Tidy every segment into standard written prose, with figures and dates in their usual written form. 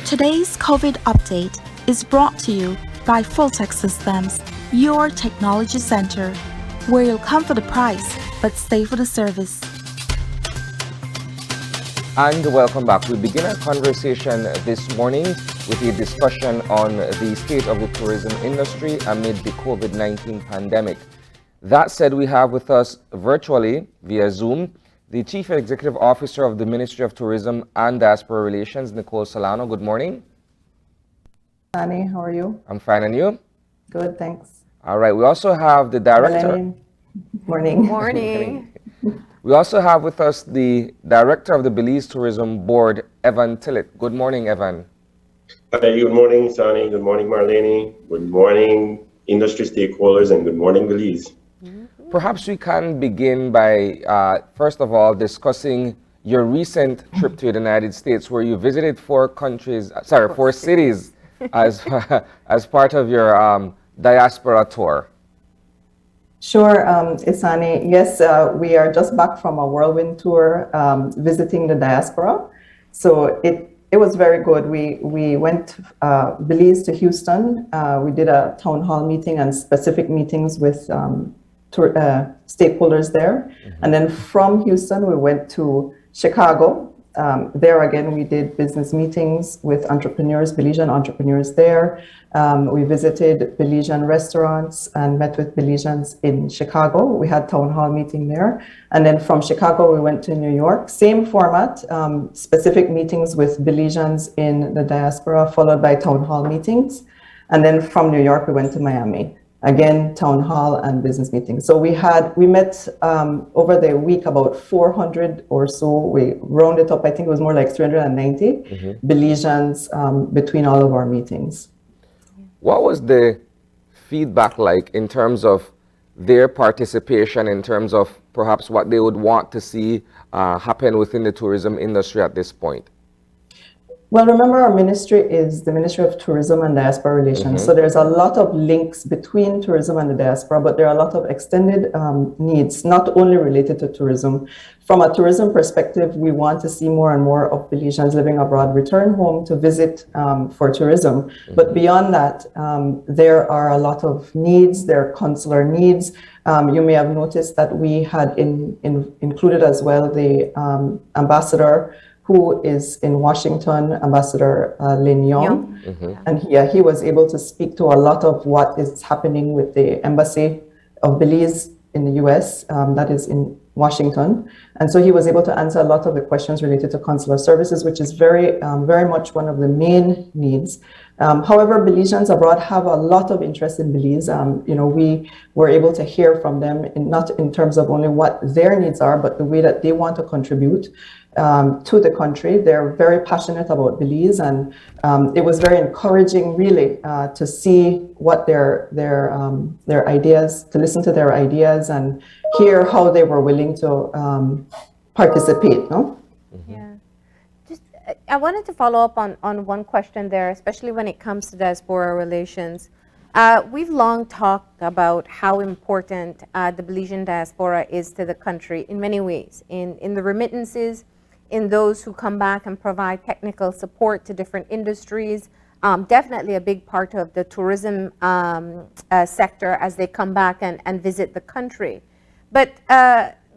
Today's COVID update is brought to you by Fulltech Systems, your technology center, where you'll come for the price but stay for the service. And welcome back. We begin our conversation this morning with a discussion on the state of the tourism industry amid the COVID-19 pandemic. That said, we have with us virtually via Zoom the Chief Executive Officer of the Ministry of Tourism and Diaspora Relations, Nicole Solano. Good morning. Annie, how are you? I'm fine, and you? Good, thanks. All right. We also have the Director. Morning. Morning. We also have with us the Director of the Belize Tourism Board, Evan Tillett. Good morning, Evan. Hi, good morning, Sani. Good morning, Marlene. Good morning, industry stakeholders, and good morning, Belize. Perhaps we can begin by, first of all, discussing your recent trip to the United States, where you visited four cities as part of your diaspora tour. Sure, Isani. Yes, we are just back from a whirlwind tour visiting the diaspora. So it was very good. We went Belize to Houston. We did a town hall meeting and specific meetings with stakeholders there. And then from Houston, we went to Chicago. There again, we did business meetings with entrepreneurs, Belizean entrepreneurs there. We visited Belizean restaurants and met with Belizeans in Chicago. We had town hall meeting there. And then from Chicago, we went to New York. Same format, specific meetings with Belizeans in the diaspora, followed by town hall meetings. And then from New York, we went to Miami. Again, town hall and business meetings. So we met over the week about 400 or so. We rounded up, I think it was more like 390 Belizeans between all of our meetings. What was the feedback like in terms of their participation, in terms of perhaps what they would want to see happen within the tourism industry at this point? Well, remember, our ministry is the Ministry of Tourism and Diaspora Relations. So there's a lot of links between tourism and the diaspora, but there are a lot of extended needs, not only related to tourism. From a tourism perspective, we want to see more and more of Belizeans living abroad return home to visit for tourism. But beyond that, there are a lot of needs. There are consular needs. You may have noticed that we had included as well the ambassador who is in Washington, Ambassador Lin Yong. And he was able to speak to a lot of what is happening with the Embassy of Belize in the US, that is in Washington. And so he was able to answer a lot of the questions related to consular services, which is very much one of the main needs. However, Belizeans abroad have a lot of interest in Belize. We were able to hear from them, not in terms of only what their needs are, but the way that they want to contribute to the country. They're very passionate about Belize, and it was very encouraging, really, to see what their ideas, to listen to their ideas and hear how they were willing to participate. No? Yeah. I wanted to follow up on one question there, especially when it comes to diaspora relations. We've long talked about how important the Belizean diaspora is to the country in many ways, in the remittances, in those who come back and provide technical support to different industries, definitely a big part of the tourism sector as they come back and visit the country. But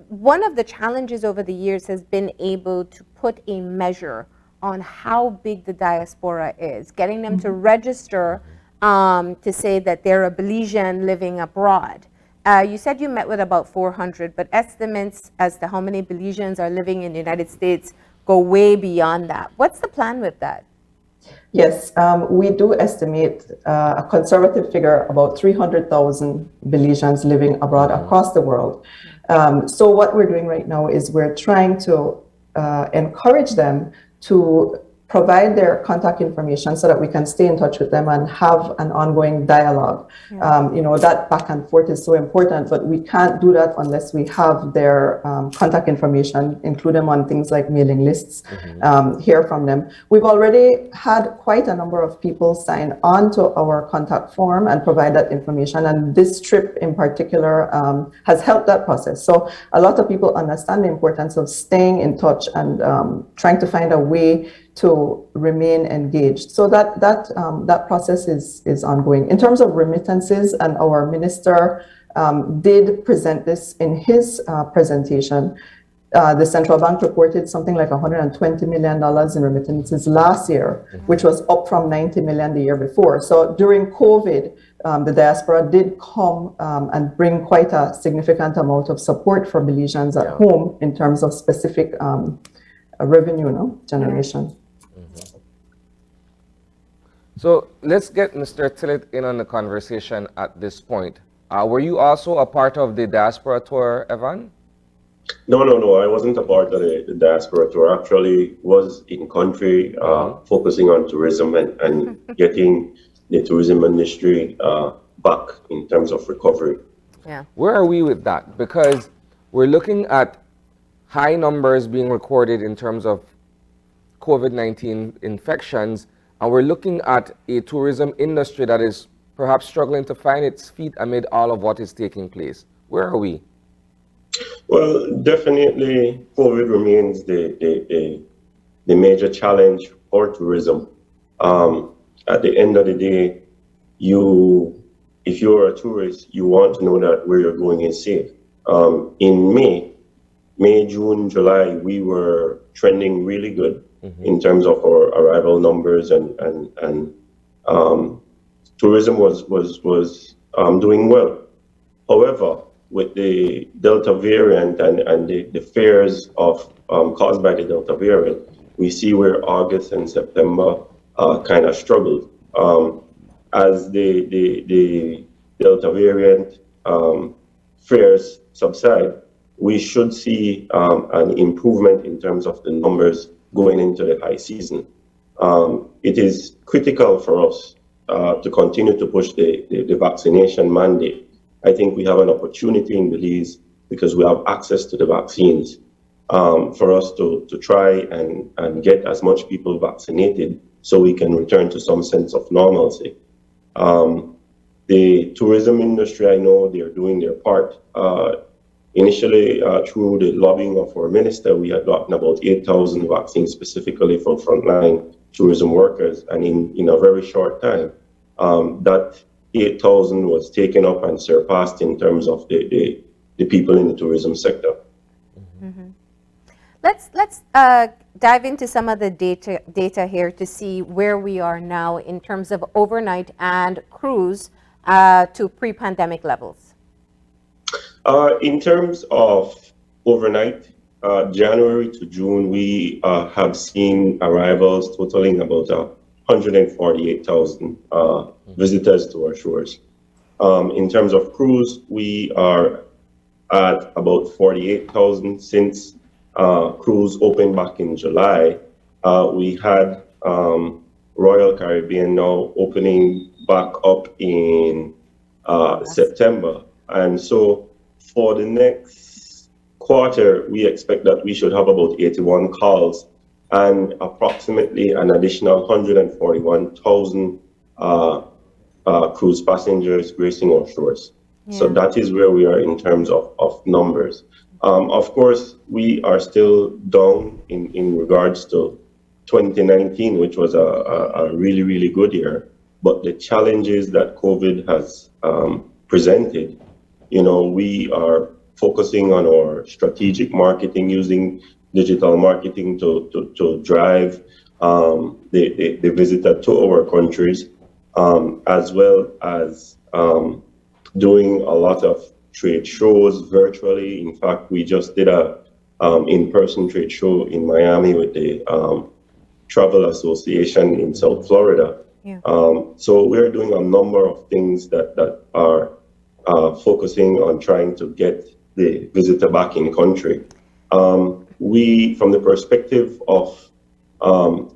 one of the challenges over the years has been able to put a measure on how big the diaspora is, getting them to register to say that they're a Belizean living abroad. You said you met with about 400, but estimates as to how many Belizeans are living in the United States go way beyond that. What's the plan with that? Yes, we do estimate a conservative figure, about 300,000 Belizeans living abroad across the world. So what we're doing right now is we're trying to encourage them to provide their contact information so that we can stay in touch with them and have an ongoing dialogue. That back and forth is so important, but we can't do that unless we have their contact information, include them on things like mailing lists, hear from them. We've already had quite a number of people sign on to our contact form and provide that information, and this trip in particular has helped that process. So a lot of people understand the importance of staying in touch and trying to find a way to remain engaged. So that process is ongoing. In terms of remittances, and our minister did present this in his presentation. The central bank reported something like $120 million in remittances last year, which was up from 90 million the year before. So during COVID, the diaspora did come and bring quite a significant amount of support for Belizeans at home in terms of specific revenue generation. So let's get Mr. Tillett in on the conversation at this point. Were you also a part of the diaspora tour, Evan? No. I wasn't a part of the diaspora tour. Actually, was in country, focusing on tourism and getting the tourism industry back in terms of recovery. Yeah. Where are we with that? Because we're looking at high numbers being recorded in terms of COVID-19 infections, and we're looking at a tourism industry that is perhaps struggling to find its feet amid all of what is taking place. Where are we? Well, definitely, COVID remains the major challenge for tourism. At the end of the day, if you're a tourist, you want to know that where you're going is safe. In May, June, July, we were trending really good in terms of our arrival numbers, and tourism was doing well. However, with the Delta variant and the fears of caused by the Delta variant, we see where August and September kind of struggled. As the Delta variant fears subside, we should see an improvement in terms of the numbers going into the high season. It is critical for us to continue to push the vaccination mandate. I think we have an opportunity in Belize, because we have access to the vaccines, for us to try and get as much people vaccinated so we can return to some sense of normalcy. The tourism industry, I know they're doing their part. Initially, through the lobbying of our minister, we had gotten about 8,000 vaccines specifically for frontline tourism workers, and in a very short time, that 8,000 was taken up and surpassed in terms of the people in the tourism sector. Let's dive into some of the data here to see where we are now in terms of overnight and cruise to pre-pandemic levels. In terms of overnight, January to June, we have seen arrivals totaling about 148,000 visitors to our shores. In terms of cruise, we are at about 48,000 since cruise opened back in July. We had Royal Caribbean now opening back up in September. And so for the next quarter, we expect that we should have about 81 calls and approximately an additional 141,000 cruise passengers gracing our shores. Yeah. So that is where we are in terms of numbers. Of course, we are still down in regards to 2019, which was a really, really good year. But the challenges that COVID has presented, we are focusing on our strategic marketing, using digital marketing to drive the visitor to our countries, as well as doing a lot of trade shows virtually. In fact, we just did a in-person trade show in Miami with the Travel Association in South Florida. Yeah. So we're doing a number of things that are focusing on trying to get the visitor back in country. We, from the perspective of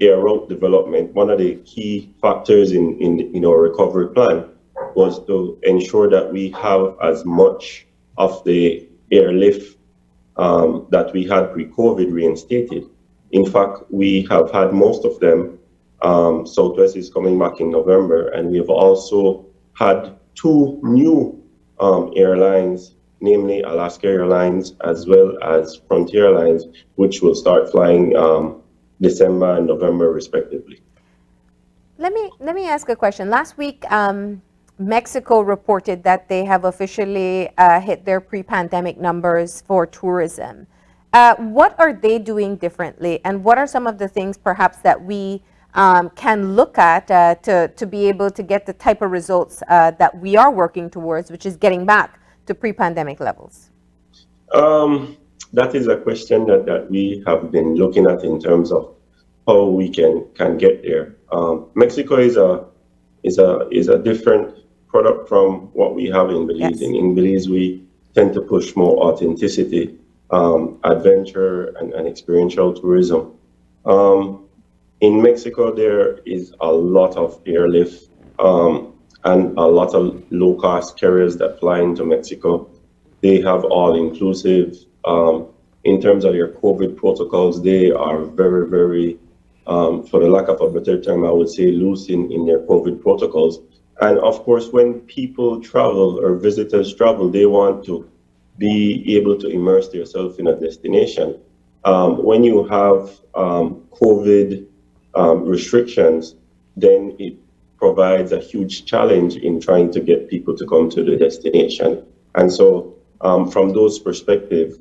air route development, one of the key factors in our recovery plan was to ensure that we have as much of the airlift that we had pre-COVID reinstated. In fact, we have had most of them. Southwest is coming back in November, and we have also had two new airlines, namely Alaska Airlines as well as Frontier Airlines, which will start flying December and November, respectively. Let me ask a question. Last week, Mexico reported that they have officially hit their pre-pandemic numbers for tourism. What are they doing differently, and what are some of the things perhaps that we can look at to be able to get the type of results that we are working towards, which is getting back to pre-pandemic levels? That is a question that we have been looking at in terms of how we can get there. Mexico is a different product from what we have in Belize. Yes. In Belize, we tend to push more authenticity, adventure, and experiential tourism. In Mexico, there is a lot of airlift and a lot of low-cost carriers that fly into Mexico. They have all-inclusive. In terms of their COVID protocols, they are very, very, for the lack of a better term, I would say loose in their COVID protocols. And of course, when people travel or visitors travel, they want to be able to immerse themselves in a destination. When you have COVID restrictions, then it provides a huge challenge in trying to get people to come to the destination. And so from those perspectives,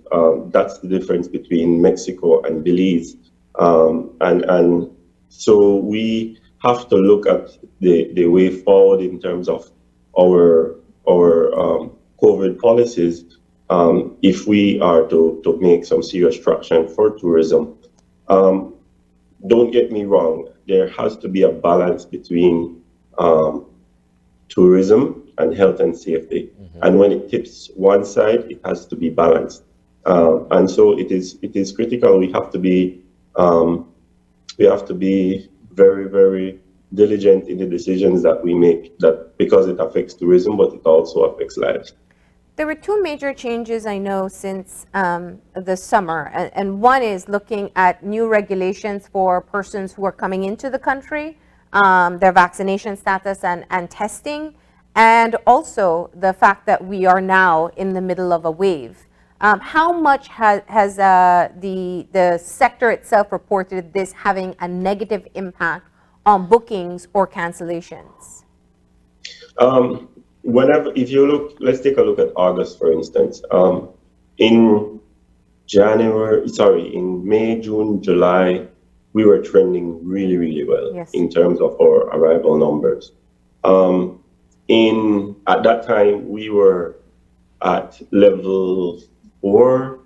that's the difference between Mexico and Belize. And so we have to look at the way forward in terms of our COVID policies if we are to make some serious traction for tourism. Don't get me wrong, there has to be a balance between tourism and health and safety. Mm-hmm. And when it tips one side, it has to be balanced. And so it is critical. We have to be very, very diligent in the decisions that we make, that because it affects tourism, but it also affects lives. There were two major changes I know since the summer, and one is looking at new regulations for persons who are coming into the country, their vaccination status and testing, and also the fact that we are now in the middle of a wave. How much has the sector itself reported this having a negative impact on bookings or cancellations? If you look, let's take a look at August, for instance. In May, June, July, we were trending really, really well. Yes. In terms of our arrival numbers. At that time, we were at level 1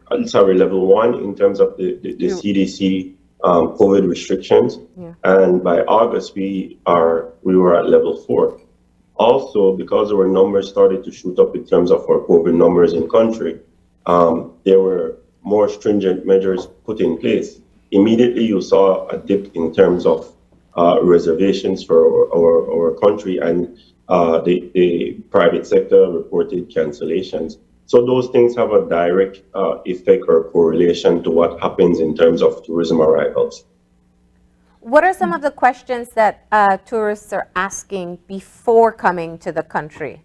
in terms of the CDC COVID restrictions. Yeah. And by August, we were at level 4. Also, because our numbers started to shoot up in terms of our COVID numbers in country, there were more stringent measures put in place. Immediately, you saw a dip in terms of reservations for our country, and the private sector reported cancellations. So those things have a direct effect or correlation to what happens in terms of tourism arrivals. What are some of the questions that tourists are asking before coming to the country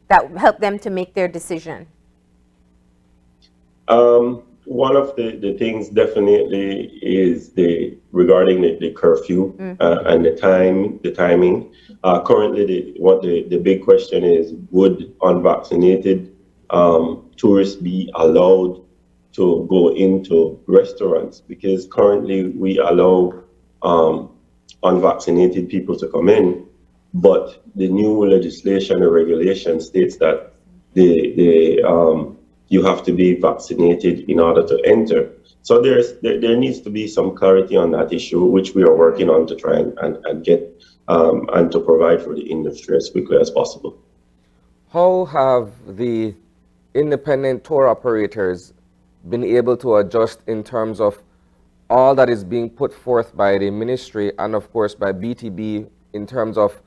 that help them to make their decision? One of the things definitely is regarding the curfew and the timing. Currently, the big question is, would unvaccinated tourists be allowed to go into restaurants? Because currently we allow unvaccinated people to come in, but the new legislation or regulation states that you have to be vaccinated in order to enter. So there needs to be some clarity on that issue, which we are working on to try and get and to provide for the industry as quickly as possible. How have the independent tour operators been able to adjust in terms of all that is being put forth by the ministry and of course by BTB in terms of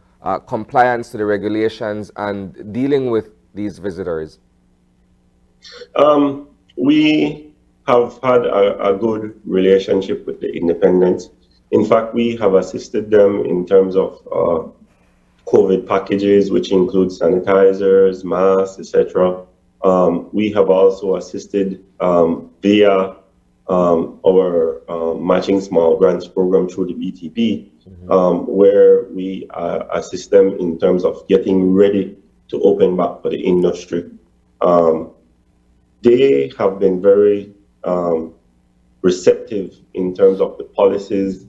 compliance to the regulations and dealing with these visitors? We have had a good relationship with the independents. In fact, we have assisted them in terms of COVID packages, which include sanitizers, masks, etc. We have also assisted via our matching small grants program through the BTP, where we assist them in terms of getting ready to open back for the industry. They have been very receptive in terms of the policies,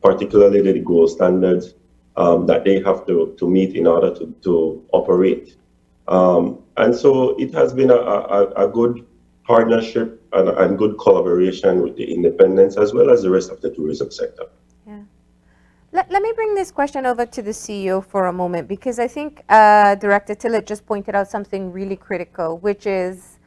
particularly the gold standards that they have to meet in order to operate. And so it has been a good partnership and good collaboration with the independents as well as the rest of the tourism sector. Yeah. Let me bring this question over to the CEO for a moment, because I think Director Tillett just pointed out something really critical, which is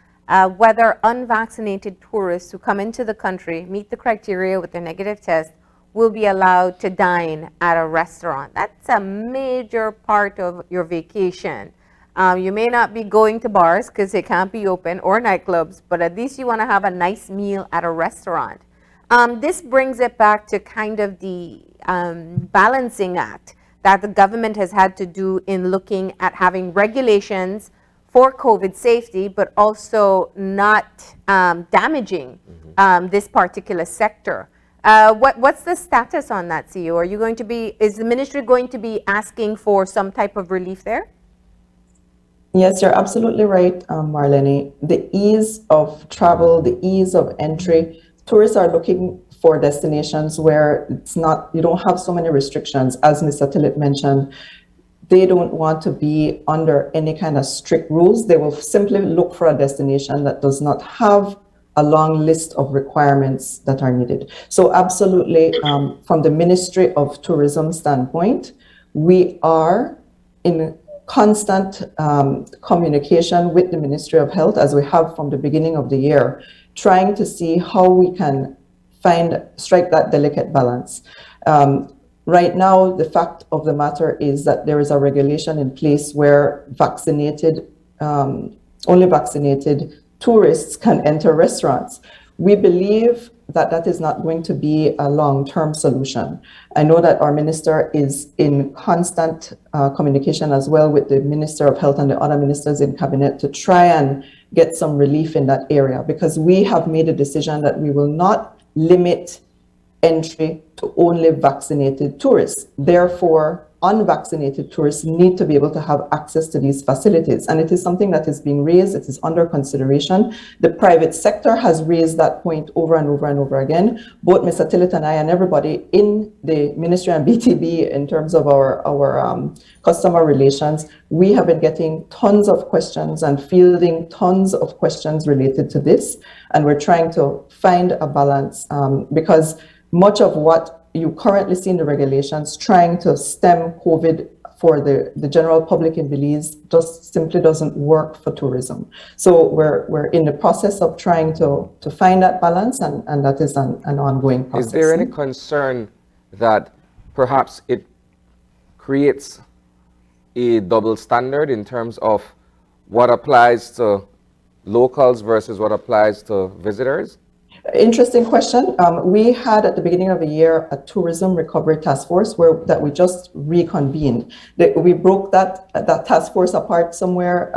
whether unvaccinated tourists who come into the country, meet the criteria with their negative test, will be allowed to dine at a restaurant. That's a major part of your vacation. You may not be going to bars because they can't be open, or nightclubs, but at least you want to have a nice meal at a restaurant. This brings it back to kind of the balancing act that the government has had to do in looking at having regulations for COVID safety, but also not damaging this particular sector. What's the status on that, CEO? Are you going to be, is the ministry going to be asking for some type of relief there? Yes, you're absolutely right, Marlene. The ease of travel, the ease of entry, tourists are looking for destinations where it's not, you don't have so many restrictions. As Mr. Tillett mentioned, they don't want to be under any kind of strict rules. They will simply look for a destination that does not have a long list of requirements that are needed. So absolutely, from the Ministry of Tourism standpoint, we are in constant communication with the Ministry of Health, as we have from the beginning of the year, trying to see how we can strike that delicate balance. Right now, the fact of the matter is that there is a regulation in place where only vaccinated tourists can enter restaurants. We believe that that is not going to be a long-term solution. I know that our minister is in constant communication as well with the Minister of Health and the other ministers in cabinet to try and get some relief in that area, because we have made a decision that we will not limit entry to only vaccinated tourists. Therefore, unvaccinated tourists need to be able to have access to these facilities. And it is something that is being raised, it is under consideration. The private sector has raised that point over and over and over again. Both Mr. Tillett and I and everybody in the ministry and BTB, in terms of our customer relations, we have been getting tons of questions and fielding tons of questions related to this. And we're trying to find a balance because much of what you currently see in the regulations trying to stem COVID for the general public in Belize just simply doesn't work for tourism. So we're in the process of trying to find that balance, and that is an ongoing process. Is there any concern that perhaps it creates a double standard in terms of what applies to locals versus what applies to visitors? Interesting question. We had at the beginning of the year a tourism recovery task force that we just reconvened. We broke that task force apart somewhere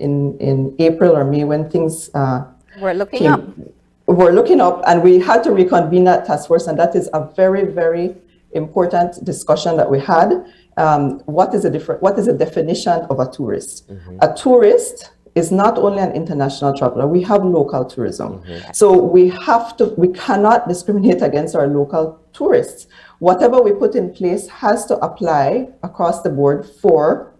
in April or May when things We're looking up. We're looking up, and we had to reconvene that task force, and that is a very, very important discussion that we had. What is the definition of a tourist? A tourist is not only an international traveler, we have local tourism. So we cannot discriminate against our local tourists. Whatever we put in place has to apply across the board for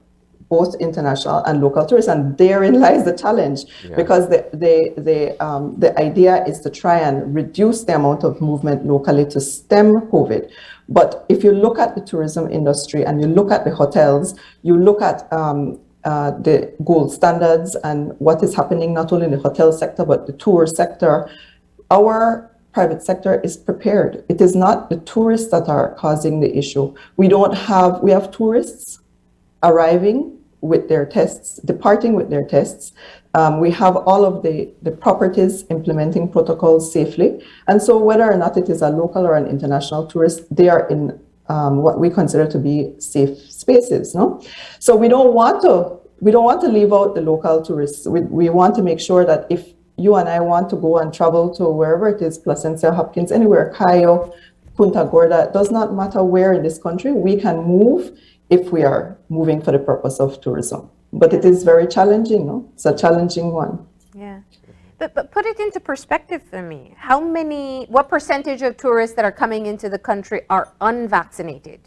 both international and local tourists, and therein lies the challenge, because the idea is to try and reduce the amount of movement locally to stem COVID. But if you look at the tourism industry and you look at the hotels, you look at the gold standards and what is happening not only in the hotel sector but the tour sector, our private sector is prepared. It is not the tourists that are causing the issue. We have tourists arriving with their tests, departing with their tests. We have all of the properties implementing protocols safely. And so whether or not it is a local or an international tourist, they are in what we consider to be safe spaces, no? So we don't want to leave out the local tourists. We want to make sure that if you and I want to go and travel to wherever it is, Placencia, Hopkins, anywhere, Cayo, Punta Gorda, it does not matter where in this country, we can move if we are moving for the purpose of tourism. But it is very challenging, no? It's a challenging one. Yeah. But put it into perspective for me. What percentage of tourists that are coming into the country are unvaccinated?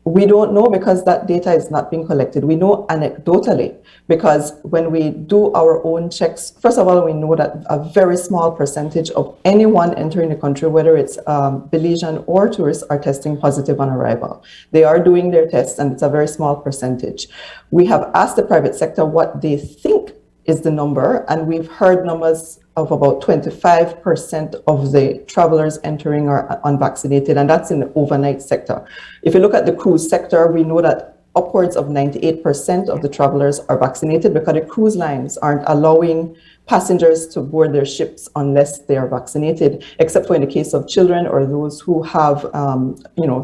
We don't know because that data is not being collected. We know anecdotally because when we do our own checks, first of all, we know that a very small percentage of anyone entering the country, whether it's Belizean or tourists, are testing positive on arrival. They are doing their tests and it's a very small percentage. We have asked the private sector what they think is the number, and we've heard numbers of about 25% of the travelers entering are unvaccinated, and that's in the overnight sector. If you look at the cruise sector, we know that upwards of 98% of the travelers are vaccinated because the cruise lines aren't allowing passengers to board their ships unless they are vaccinated, except for in the case of children or those who have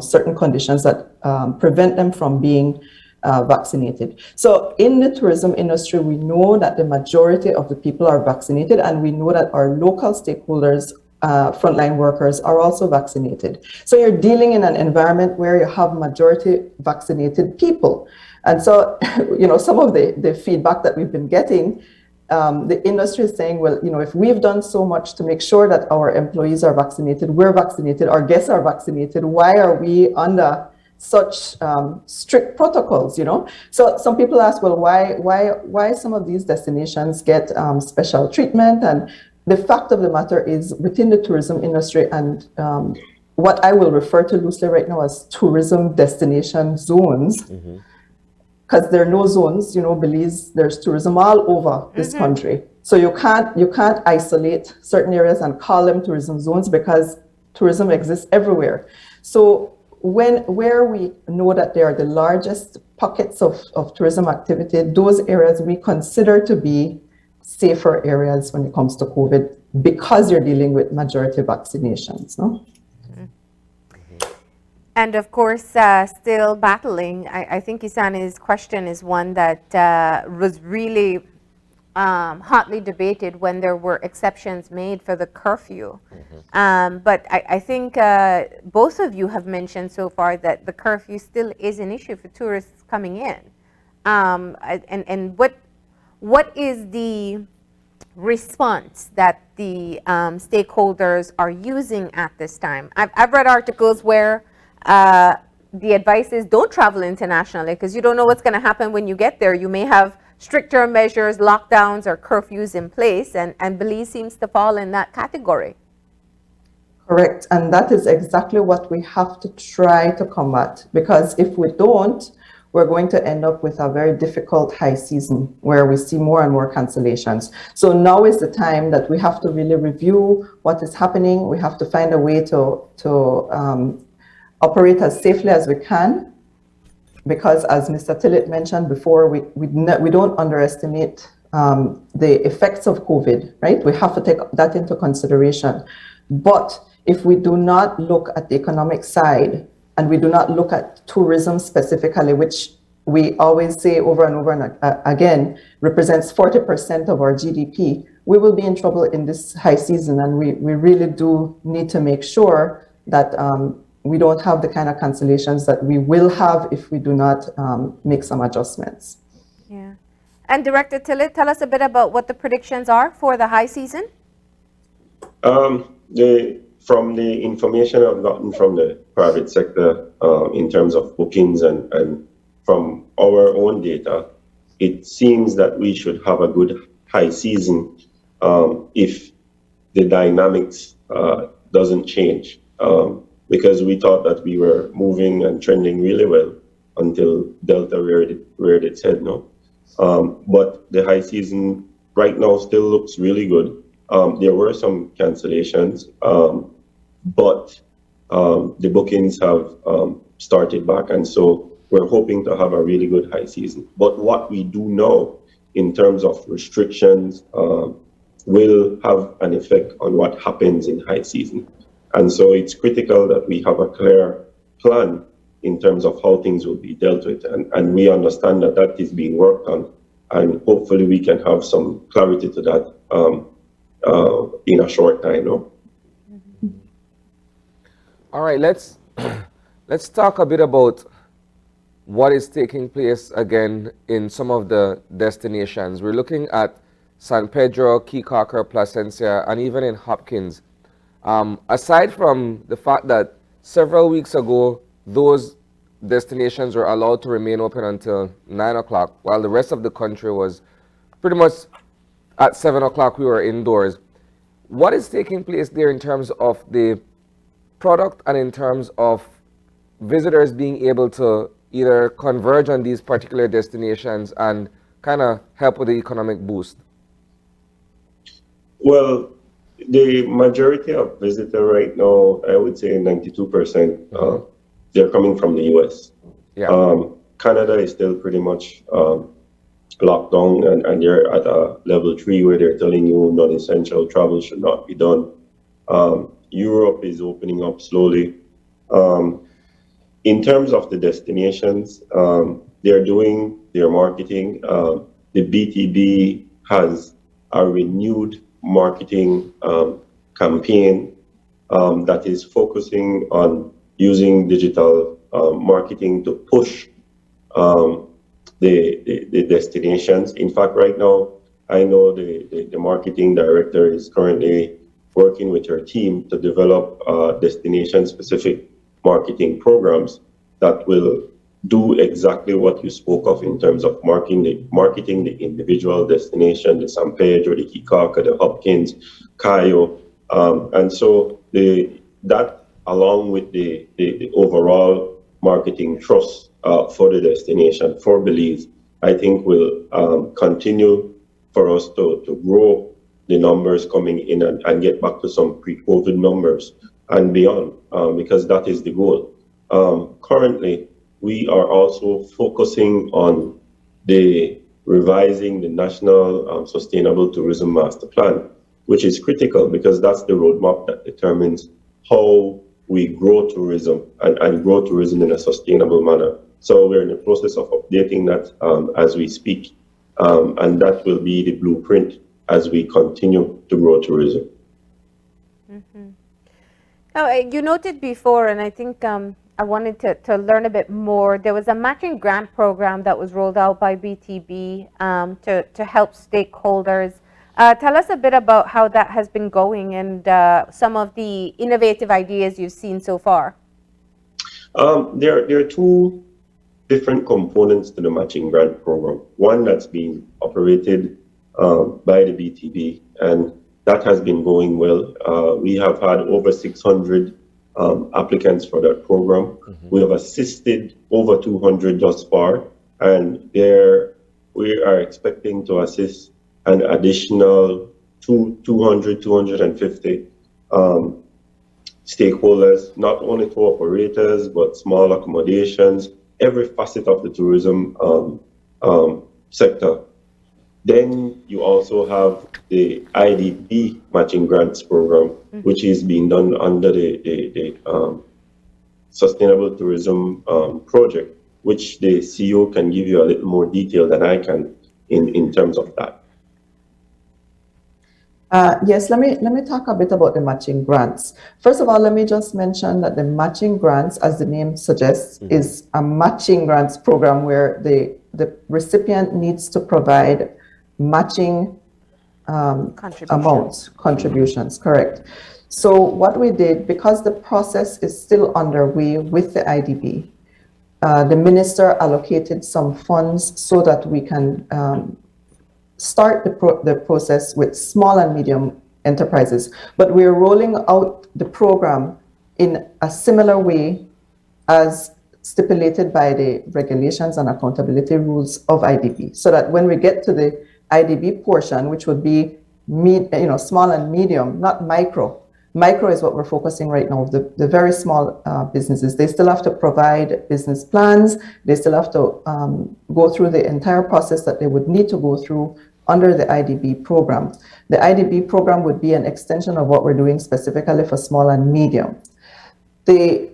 certain conditions that prevent them from being vaccinated. So in the tourism industry, we know that the majority of the people are vaccinated, and we know that our local stakeholders, frontline workers, are also vaccinated. So you're dealing in an environment where you have majority vaccinated people. And so, some of the feedback that we've been getting, the industry is saying, well, if we've done so much to make sure that our employees are vaccinated, we're vaccinated, our guests are vaccinated, why are we under such strict protocols, So some people ask, well, why some of these destinations get special treatment? And the fact of the matter is, within the tourism industry, and what I will refer to loosely right now as tourism destination zones, because there are no zones, Belize, there's tourism all over this country. So you can't isolate certain areas and call them tourism zones because tourism exists everywhere. So where we know that there are the largest pockets of tourism activity, those areas we consider to be safer areas when it comes to COVID because you're dealing with majority vaccinations, no? And of course, still battling. I think Isani's question is one that was really hotly debated when there were exceptions made for the curfew. But I think both of you have mentioned so far that the curfew still is an issue for tourists coming in. And what is the response that the stakeholders are using at this time? I've read articles where the advice is don't travel internationally because you don't know what's going to happen when you get there. You may have stricter measures, lockdowns, or curfews in place, and Belize seems to fall in that category. Correct, and that is exactly what we have to try to combat, because if we don't, we're going to end up with a very difficult high season where we see more and more cancellations. So now is the time that we have to really review what is happening. We have to find a way to operate as safely as we can, because as Mr. Tillett mentioned before, we don't underestimate the effects of COVID, right? We have to take that into consideration. But if we do not look at the economic side and we do not look at tourism specifically, which we always say over and over and again represents 40% of our GDP, we will be in trouble in this high season. And we really do need to make sure that we don't have the kind of cancellations that we will have if we do not make some adjustments. Yeah. And Director Tillett, tell us a bit about what the predictions are for the high season. From the information I've gotten from the private sector in terms of bookings and from our own data, it seems that we should have a good high season if the dynamics doesn't change. Because we thought that we were moving and trending really well until Delta reared its head, no? But the high season right now still looks really good. There were some cancellations, but the bookings have started back, and so we're hoping to have a really good high season. But what we do know in terms of restrictions will have an effect on what happens in high season. And so it's critical that we have a clear plan in terms of how things will be dealt with. And we understand that that is being worked on. And hopefully we can have some clarity to that in a short time. No? All right, let's talk a bit about what is taking place again in some of the destinations. We're looking at San Pedro, Key Carker, Placencia, and even in Hopkins. Aside from the fact that several weeks ago, those destinations were allowed to remain open until 9 o'clock, while the rest of the country was pretty much at 7 o'clock, we were indoors. What is taking place there in terms of the product and in terms of visitors being able to either converge on these particular destinations and kind of help with the economic boost? Well, the majority of visitors right now, I would say 92%, they're coming from the US. Yeah. Canada is still pretty much locked down, and they're at a level 3 where they're telling you non-essential travel should not be done. Europe is opening up slowly. In terms of the destinations, they're doing their marketing. The BTB has a renewed marketing campaign that is focusing on using digital marketing to push the destinations. In fact, right now, I know the marketing director is currently working with her team to develop destination-specific marketing programs that will do exactly what you spoke of in terms of marketing the individual destination, the San Pedro, the Kikaka, the Hopkins, Cayo. And so that, along with the overall marketing trust for the destination, for Belize, I think will continue for us to grow the numbers coming in and get back to some pre-COVID numbers and beyond, because that is the goal. Currently, we are also focusing on revising the National Sustainable Tourism Master Plan, which is critical because that's the roadmap that determines how we grow tourism and grow tourism in a sustainable manner. So we're in the process of updating that as we speak, and that will be the blueprint as we continue to grow tourism. Mm-hmm. Now, you noted before, and I think I wanted to learn a bit more, there was a matching grant program that was rolled out by BTB to help stakeholders. Tell us a bit about how that has been going and some of the innovative ideas you've seen so far. There are two different components to the matching grant program. One that's being operated by the BTB, and that has been going well. We have had over 600 applicants for that program. Mm-hmm. We have assisted over 200 thus far, and we are expecting to assist an additional 200, 250 stakeholders, not only tour operators, but small accommodations, every facet of the tourism sector. Then you also have the IDP matching grants program, mm-hmm. which is being done under the Sustainable Tourism project, which the CEO can give you a little more detail than I can in terms of that. Yes, let me talk a bit about the matching grants. First of all, let me just mention that the matching grants, as the name suggests, mm-hmm. is a matching grants program where the recipient needs to provide matching amounts, contributions, correct. So what we did, because the process is still underway with the IDB, the minister allocated some funds so that we can start the process with small and medium enterprises. But we're rolling out the program in a similar way as stipulated by the regulations and accountability rules of IDB, so that when we get to the IDB portion, which would be small and medium, not micro. Micro is what we're focusing right now. The very small businesses, they still have to provide business plans. They still have to go through the entire process that they would need to go through under the IDB program. The IDB program would be an extension of what we're doing specifically for small and medium. The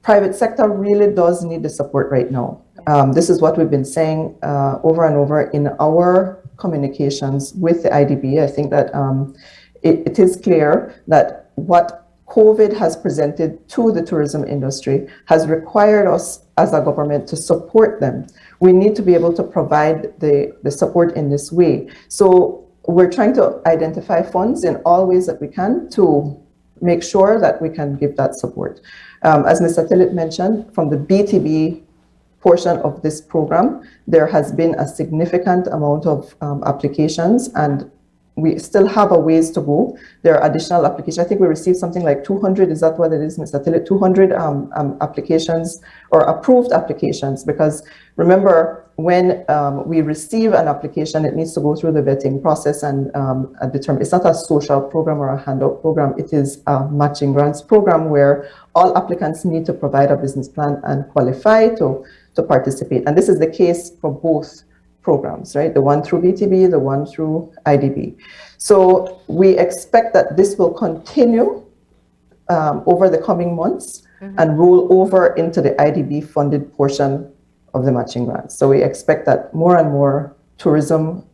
private sector really does need the support right now. This is what we've been saying over and over in our communications with the IDB. I think that it is clear that what COVID has presented to the tourism industry has required us as a government to support them. We need to be able to provide the support in this way. So we're trying to identify funds in all ways that we can to make sure that we can give that support. As Mr. Tillett mentioned, from the BTB portion of this program, there has been a significant amount of applications, and we still have a ways to go. There are additional applications. I think we received something like 200, is that what it is, Mr. Tillett? 200 applications or approved applications, because remember, when we receive an application, it needs to go through the vetting process and determine. It's not a social program or a handout program. It is a matching grants program where all applicants need to provide a business plan and qualify to participate. And this is the case for both programs, right? The one through BTB, the one through IDB. So we expect that this will continue over the coming months and roll over into the IDB funded portion of the matching grants. So we expect that more and more tourism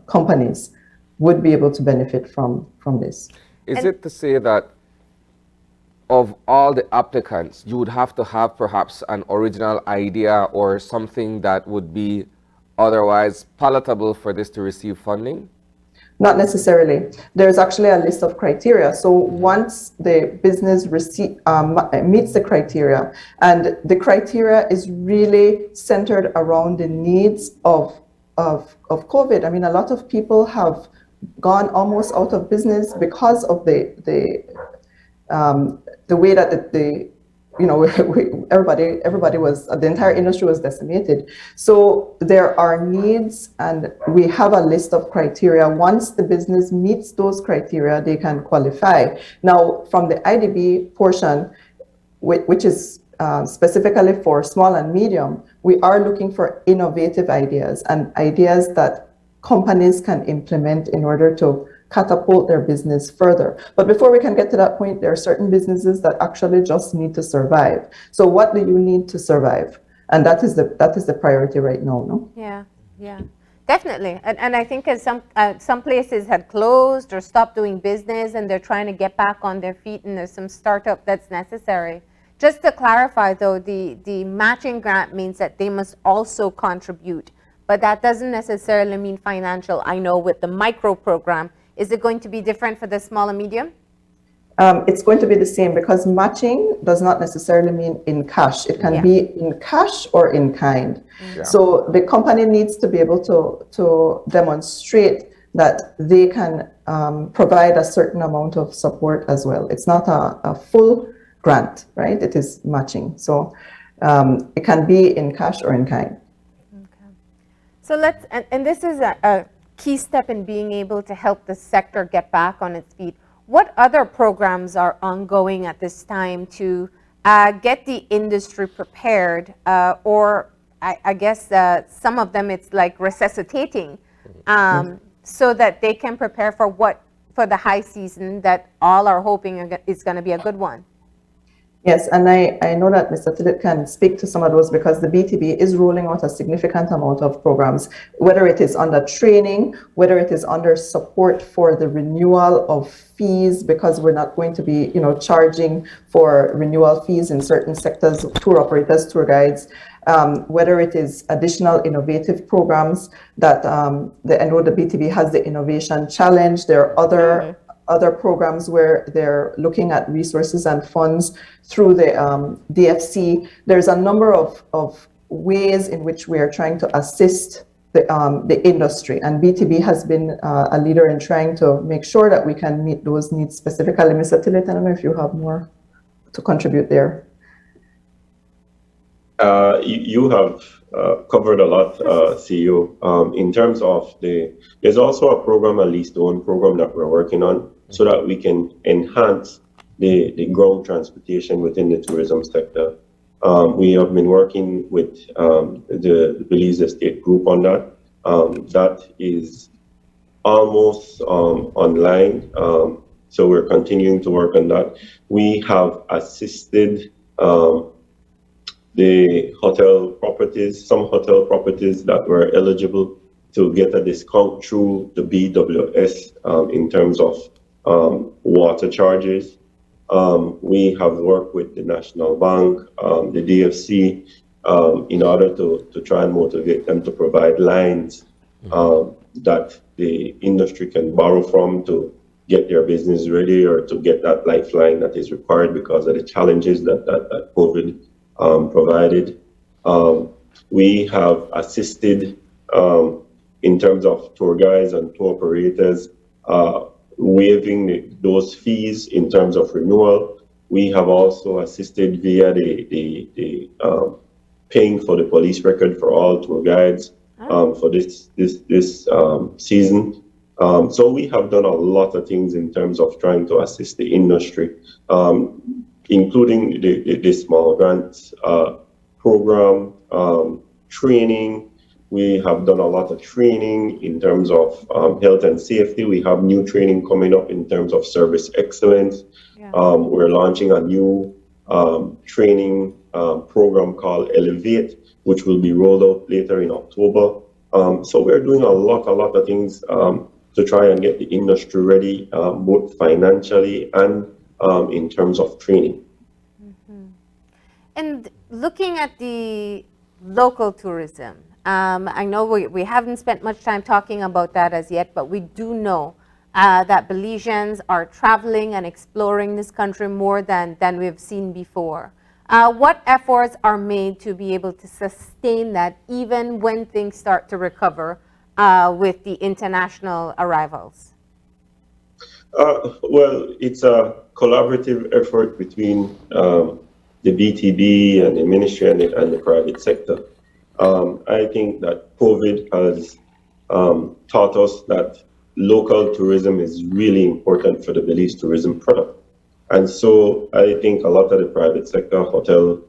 companies would be able to benefit from this. Is it to say that of all the applicants, you would have to have perhaps an original idea or something that would be otherwise palatable for this to receive funding? Not necessarily. There's actually a list of criteria. So once the business meets the criteria, and the criteria is really centered around the needs of COVID. I mean, a lot of people have gone almost out of business because of the way that everybody was, the entire industry was decimated. So there are needs, and we have a list of criteria. Once the business meets those criteria, they can qualify. Now, from the IDB portion, which is specifically for small and medium, we are looking for innovative ideas and ideas that companies can implement in order to catapult their business further. But before we can get to that point, there are certain businesses that actually just need to survive. So what do you need to survive? And that is the priority right now, no? Yeah, definitely. And I think as some places had closed or stopped doing business, and they're trying to get back on their feet, and there's some startup that's necessary. Just to clarify though, the matching grant means that they must also contribute, but that doesn't necessarily mean financial. I know with the micro program, is it going to be different for the small and medium? It's going to be the same, because matching does not necessarily mean in cash. It can be in cash or in kind. Yeah. So the company needs to be able to demonstrate that they can provide a certain amount of support as well. It's not a full grant, right? It is matching. So it can be in cash or in kind. Okay. So let's, and this is a key step in being able to help the sector get back on its feet. What other programs are ongoing at this time to get the industry prepared, or I guess some of them it's like resuscitating, so that they can prepare for the high season that all are hoping is going to be a good one? Yes, and I know that Mr. Tillett can speak to some of those, because the BTB is rolling out a significant amount of programs, whether it is under training, whether it is under support for the renewal of fees, because we're not going to be, charging for renewal fees in certain sectors, tour operators, tour guides, whether it is additional innovative programs that I know the BTB has the Innovation Challenge. There are other programs where they're looking at resources and funds through the DFC. There's a number of ways in which we are trying to assist the industry, and BTB has been a leader in trying to make sure that we can meet those needs specifically. Mr. Tillett, I don't know if you have more to contribute there. You have covered a lot, CEO. In terms of there's also a program, a lease-to-own program that we're working on, so that we can enhance the ground transportation within the tourism sector. We have been working with the Belize Estate Group on that. That is almost online, so we're continuing to work on that. We have assisted the hotel properties, some hotel properties that were eligible to get a discount through the BWS in terms of water charges. We have worked with the National Bank, the DFC, in order to try and motivate them to provide lines that the industry can borrow from to get their business ready or to get that lifeline that is required because of the challenges that COVID provided. We have assisted in terms of tour guides and tour operators, waiving those fees in terms of renewal. We have also assisted via the paying for the police record for all tour guides for this season. So we have done a lot of things in terms of trying to assist the industry, including the small grants program, training. We have done a lot of training in terms of health and safety. We have new training coming up in terms of service excellence. Yeah. We're launching a new training program called Elevate, which will be rolled out later in October. So we're doing a lot of things to try and get the industry ready, both financially and in terms of training. Mm-hmm. And looking at the local tourism, I know we haven't spent much time talking about that as yet, but we do know that Belizeans are traveling and exploring this country more than we've seen before. What efforts are made to be able to sustain that even when things start to recover with the international arrivals? Well, it's a collaborative effort between the BTB and the ministry and the private sector. I think that COVID has taught us that local tourism is really important for the Belize tourism product. And so I think a lot of the private sector hotels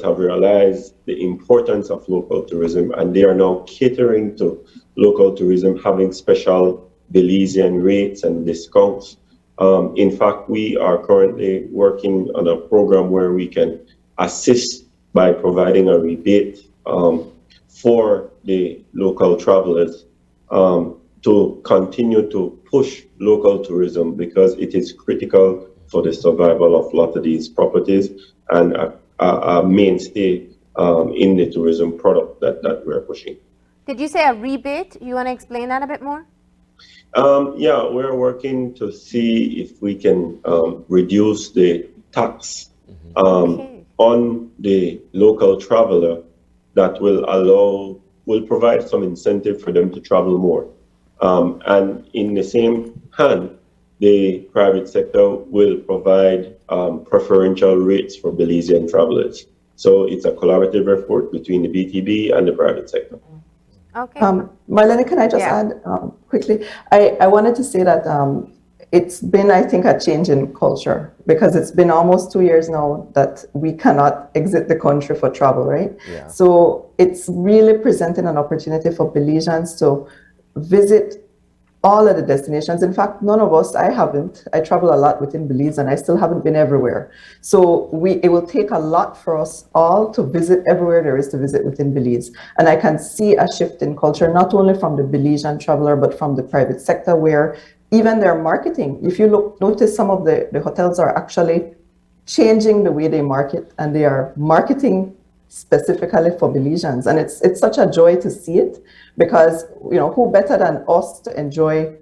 have realized the importance of local tourism, and they are now catering to local tourism, having special Belizean rates and discounts. In fact, we are currently working on a program where we can assist by providing a rebate for the local travelers to continue to push local tourism, because it is critical for the survival of a lot of these properties and a mainstay in the tourism product that we're pushing. Did you say a rebate? You want to explain that a bit more? Yeah, we're working to see if we can reduce the tax on the local traveler that will provide some incentive for them to travel more. And in the same hand, the private sector will provide preferential rates for Belizean travelers. So it's a collaborative effort between the BTB and the private sector. Okay. Marlene, can I just add quickly? I wanted to say that it's been, I think, a change in culture, because it's been almost 2 years now that we cannot exit the country for travel, right? Yeah. So it's really presenting an opportunity for Belizeans to visit all of the destinations. In fact, none of us, I haven't. I travel a lot within Belize and I still haven't been everywhere. So it will take a lot for us all to visit everywhere there is to visit within Belize. And I can see a shift in culture, not only from the Belizean traveler, but from the private sector, where even their marketing, if you notice some of the hotels are actually changing the way they market, and they are marketing specifically for Belizeans. And it's such a joy to see it, because, who better than us to enjoy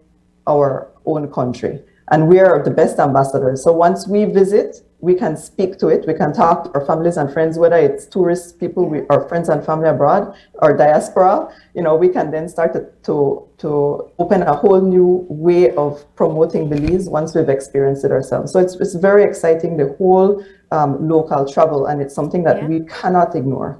our own country? And we are the best ambassadors. So once we visit, we can speak to it. We can talk to our families and friends, whether it's tourists, people, our friends and family abroad, or diaspora. We can then start to open a whole new way of promoting Belize once we've experienced it ourselves. So it's very exciting, the whole local travel, and it's something that we cannot ignore.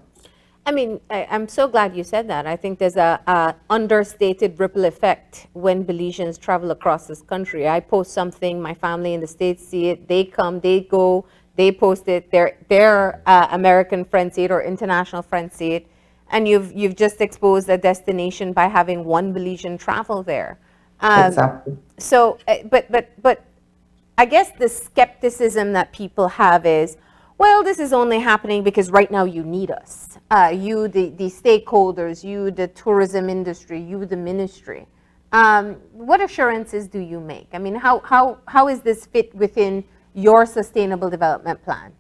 I mean, I'm so glad you said that. I think there's a understated ripple effect when Belizeans travel across this country. I post something, my family in the States see it, they come, they go, they post it, their American friends see it or international friends see it, and you've just exposed a destination by having one Belizean travel there. Exactly. So, but I guess the skepticism that people have is, well, this is only happening because right now you need us. You, the stakeholders, you, the tourism industry, you, the ministry. what assurances do you make? I mean, how is this fit within your sustainable development plan?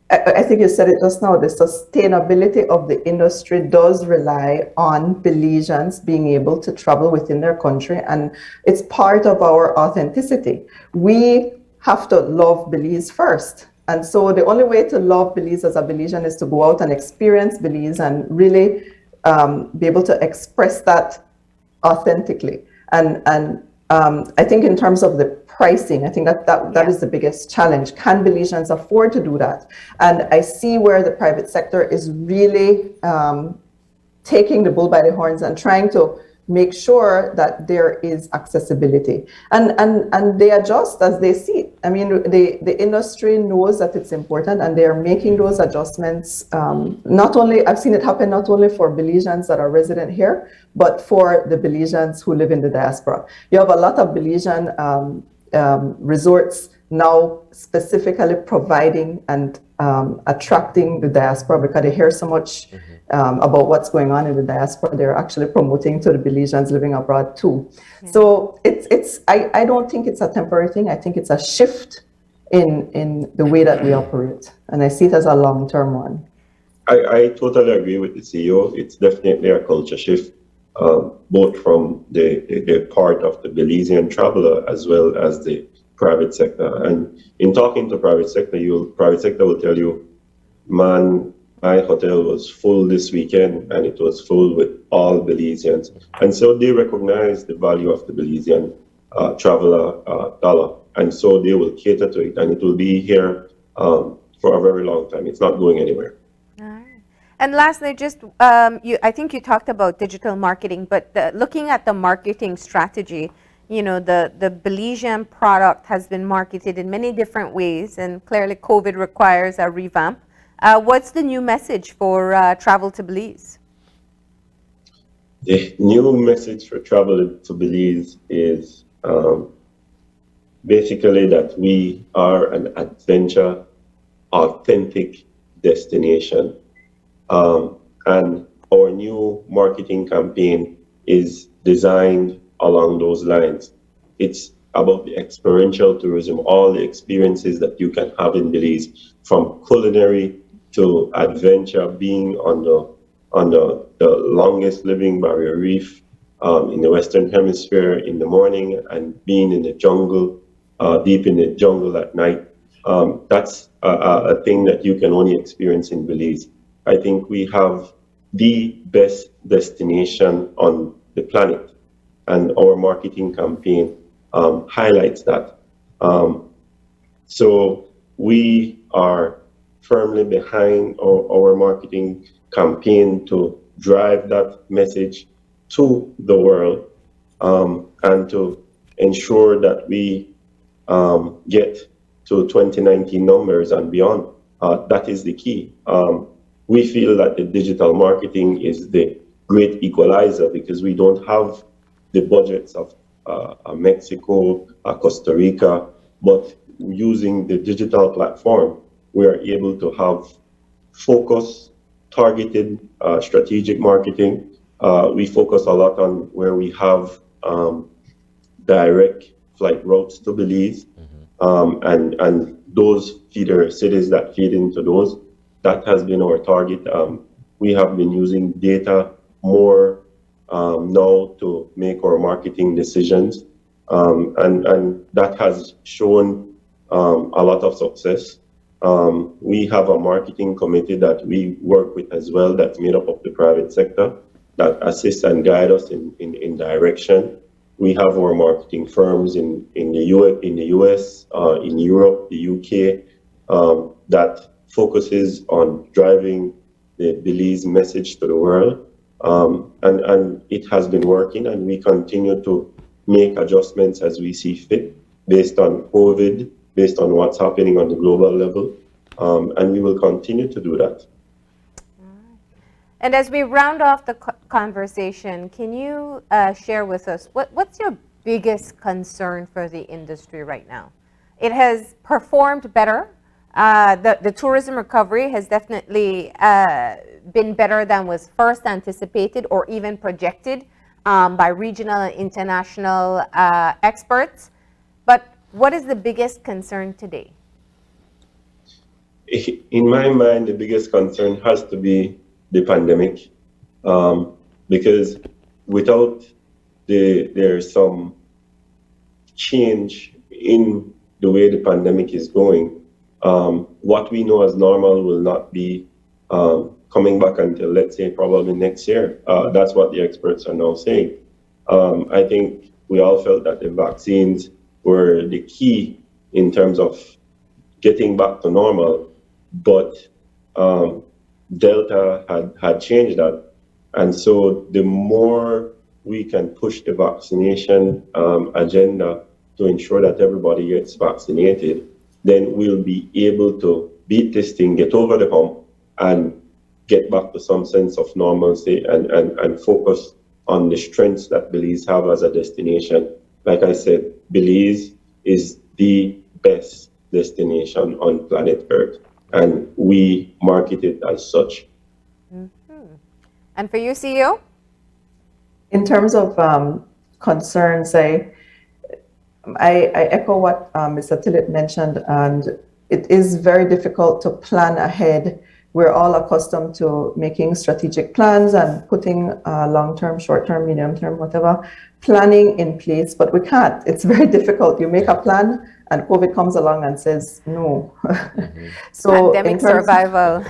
I think you said it just now, the sustainability of the industry does rely on Belizeans being able to travel within their country, and it's part of our authenticity. We have to love Belize first. And so the only way to love Belize as a Belizean is to go out and experience Belize and really be able to express that authentically. And I think in terms of the pricing, I think that is the biggest challenge. Can Belizeans afford to do that? And I see where the private sector is really taking the bull by the horns and trying to make sure that there is accessibility. And they adjust as they see it. I mean, the industry knows that it's important, and they are making those adjustments. Not only, I've seen it happen not only for Belizeans that are resident here, but for the Belizeans who live in the diaspora. You have a lot of Belizean resorts now specifically providing and attracting the diaspora because they hear so much about what's going on in the diaspora. They're actually promoting to the Belizeans living abroad too. Yeah. So I don't think it's a temporary thing. I think it's a shift in the way that we operate, and I see it as a long-term one. I totally agree with the CEO. It's definitely a culture shift, both from the part of the Belizean traveler as well as the private sector. And in talking to private sector will tell you, man, my hotel was full this weekend, and it was full with all Belizeans. And so they recognize the value of the Belizean traveler dollar. And so they will cater to it, and it will be here for a very long time. It's not going anywhere. All right. And lastly, just I think you talked about digital marketing, but looking at the marketing strategy, you know, the Belizean product has been marketed in many different ways, and clearly COVID requires a revamp. What's the new message for travel to Belize? The new message for travel to Belize is basically that we are an adventure, authentic destination. And our new marketing campaign is designed along those lines. It's about the experiential tourism, all the experiences that you can have in Belize, from culinary to adventure, being on the longest living barrier reef in the Western Hemisphere in the morning, and being in the jungle, deep in the jungle at night. That's a thing that you can only experience in Belize. I think we have the best destination on the planet, and our marketing campaign highlights that. So we are firmly behind our marketing campaign to drive that message to the world, and to ensure that we get to 2019 numbers and beyond. That is the key. We feel that the digital marketing is the great equalizer, because we don't have the budgets of Mexico, Costa Rica, but using the digital platform, we are able to have focus, targeted, strategic marketing. We focus a lot on where we have direct flight routes to Belize, and those feeder cities that feed into those. That has been our target. We have been using data more now to make our marketing decisions, and that has shown a lot of success. We have a marketing committee that we work with as well, that's made up of the private sector, that assists and guide us in direction. We have our marketing firms in the US, in Europe, the UK, that focuses on driving the Belize message to the world. And it has been working, and we continue to make adjustments as we see fit, based on COVID, based on what's happening on the global level, and we will continue to do that. And as we round off the conversation, can you share with us what's your biggest concern for the industry right now? It has performed better. The tourism recovery has definitely been better than was first anticipated or even projected by regional and international experts. But what is the biggest concern today? In my mind, the biggest concern has to be the pandemic, because without there's some change in the way the pandemic is going, what we know as normal will not be coming back until, let's say, probably next year. That's what the experts are now saying. I think we all felt that the vaccines were the key in terms of getting back to normal, but Delta had changed that. And so the more we can push the vaccination agenda to ensure that everybody gets vaccinated, then we'll be able to beat this thing, get over the hump, and get back to some sense of normalcy and focus on the strengths that Belize have as a destination. Like I said, Belize is the best destination on planet Earth, and we market it as such. Mm-hmm. And for you, CEO? In terms of concerns, I echo what Mr. Tillett mentioned, and it is very difficult to plan ahead. We're all accustomed to making strategic plans and putting long-term, short-term, medium-term, whatever, planning in place, but we can't. It's very difficult. You make a plan and COVID comes along and says no. Mm-hmm. So pandemic survival.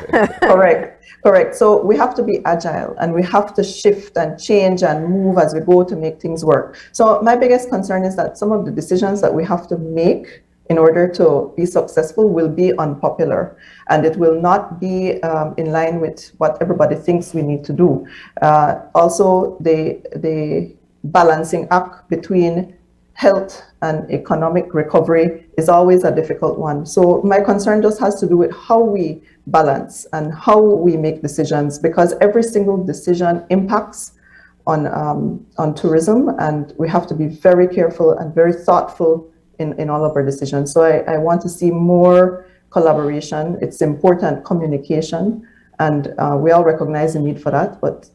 Correct. So we have to be agile and we have to shift and change and move as we go to make things work. So my biggest concern is that some of the decisions that we have to make in order to be successful will be unpopular, and it will not be in line with what everybody thinks we need to do. Also, the balancing act between health and economic recovery is always a difficult one. So my concern just has to do with how we balance and how we make decisions, because every single decision impacts on tourism, and we have to be very careful and very thoughtful in all of our decisions. So I want to see more collaboration. It's important communication, and we all recognize the need for that. But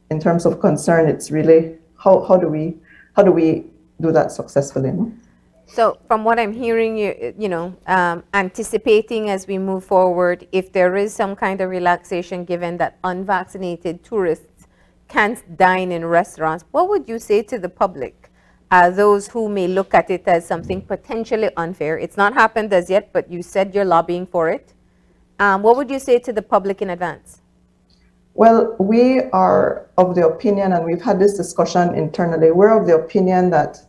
in terms of concern, it's really how do we do that successfully? No? So from what I'm hearing, anticipating as we move forward, if there is some kind of relaxation, given that unvaccinated tourists can't dine in restaurants, what would you say to the public? Those who may look at it as something potentially unfair. It's not happened as yet, but you said you're lobbying for it. What would you say to the public in advance? Well, we are of the opinion, and we've had this discussion internally, we're of the opinion that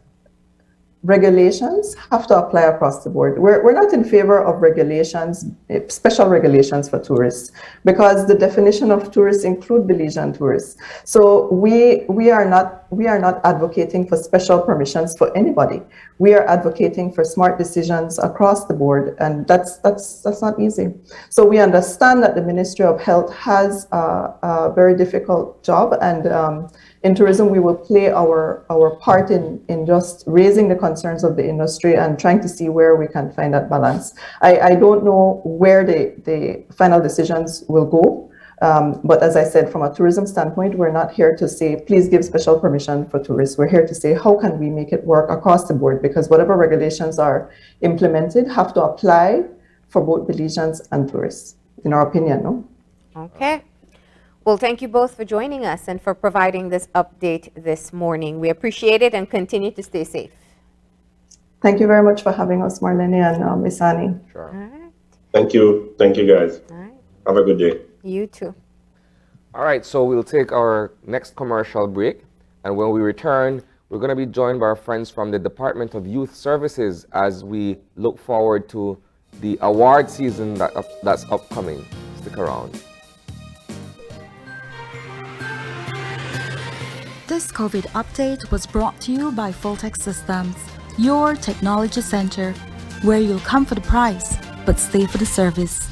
regulations have to apply across the board. We're not in favor of regulations, special regulations for tourists, because the definition of tourists include Belizean tourists. So we are not advocating for special permissions for anybody. We are advocating for smart decisions across the board, and that's not easy. So we understand that the Ministry of Health has a very difficult job, and in tourism, we will play our part in just raising the concerns of the industry and trying to see where we can find that balance. I don't know where the final decisions will go, but as I said, from a tourism standpoint, we're not here to say, please give special permission for tourists. We're here to say, how can we make it work across the board? Because whatever regulations are implemented have to apply for both Belizeans and tourists, in our opinion, no? Okay. Well, thank you both for joining us and for providing this update this morning. We appreciate it and continue to stay safe. Thank you very much for having us, Marlene and Miss Annie. Sure. All right. Thank you, guys. All right. Have a good day. You too. All right, so we'll take our next commercial break, and when we return, we're going to be joined by our friends from the Department of Youth Services as we look forward to the award season that's upcoming. Stick around. This COVID update was brought to you by Fulltech Systems, your technology center, where you'll come for the price, but stay for the service.